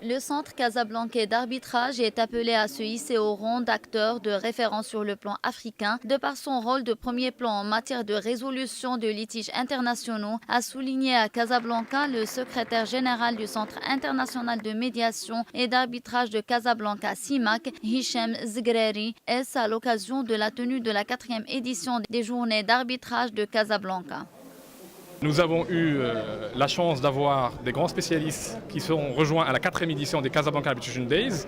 Le Centre casablancais d'arbitrage est appelé à se hisser au rang d'acteur de référence sur le plan africain de par son rôle de premier plan en matière de résolution de litiges internationaux, a souligné à Casablanca le secrétaire général du Centre international de médiation et d'arbitrage de Casablanca, CIMAC, Hichem Zgreri, est à l'occasion de la tenue de la 4e édition des journées d'arbitrage de Casablanca. Nous avons eu la chance d'avoir des grands spécialistes qui seront rejoints à la 4e édition des Casablanca Arbitration Days.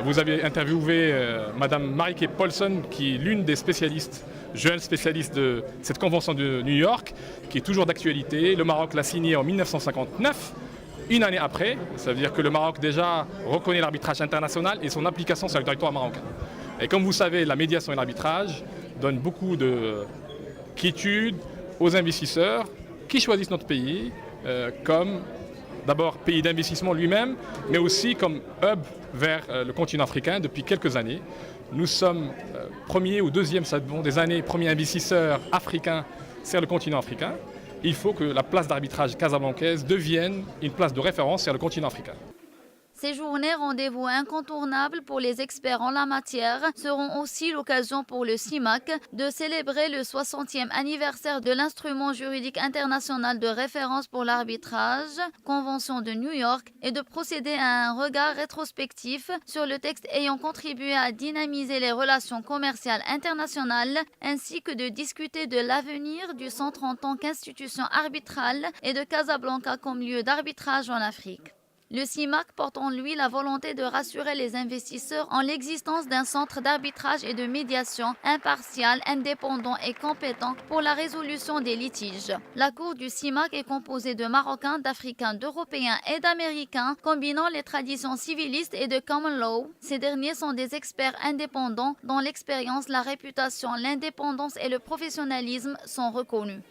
Vous avez interviewé Madame Marike Paulson, qui est l'une des spécialistes, jeune spécialiste de cette convention de New York, qui est toujours d'actualité. Le Maroc l'a signée en 1959. Une année après, ça veut dire que le Maroc déjà reconnaît l'arbitrage international et son application sur le territoire marocain. Et comme vous savez, la médiation et l'arbitrage donnent beaucoup de quiétude aux investisseurs qui choisissent notre pays comme d'abord pays d'investissement lui-même, mais aussi comme hub vers le continent africain depuis quelques années. Nous sommes premier ou deuxième, ça dépend des années, premier investisseur africain sur le continent africain. Il faut que la place d'arbitrage casablancaise devienne une place de référence sur le continent africain. Ces journées, rendez-vous incontournables pour les experts en la matière, seront aussi l'occasion pour le CIMAC de célébrer le 60e anniversaire de l'instrument juridique international de référence pour l'arbitrage, Convention de New York, et de procéder à un regard rétrospectif sur le texte ayant contribué à dynamiser les relations commerciales internationales, ainsi que de discuter de l'avenir du centre en tant qu'institution arbitrale et de Casablanca comme lieu d'arbitrage en Afrique. Le CIMAC porte en lui la volonté de rassurer les investisseurs en l'existence d'un centre d'arbitrage et de médiation impartial, indépendant et compétent pour la résolution des litiges. La cour du CIMAC est composée de Marocains, d'Africains, d'Européens et d'Américains, combinant les traditions civilistes et de common law. Ces derniers sont des experts indépendants dont l'expérience, la réputation, l'indépendance et le professionnalisme sont reconnus.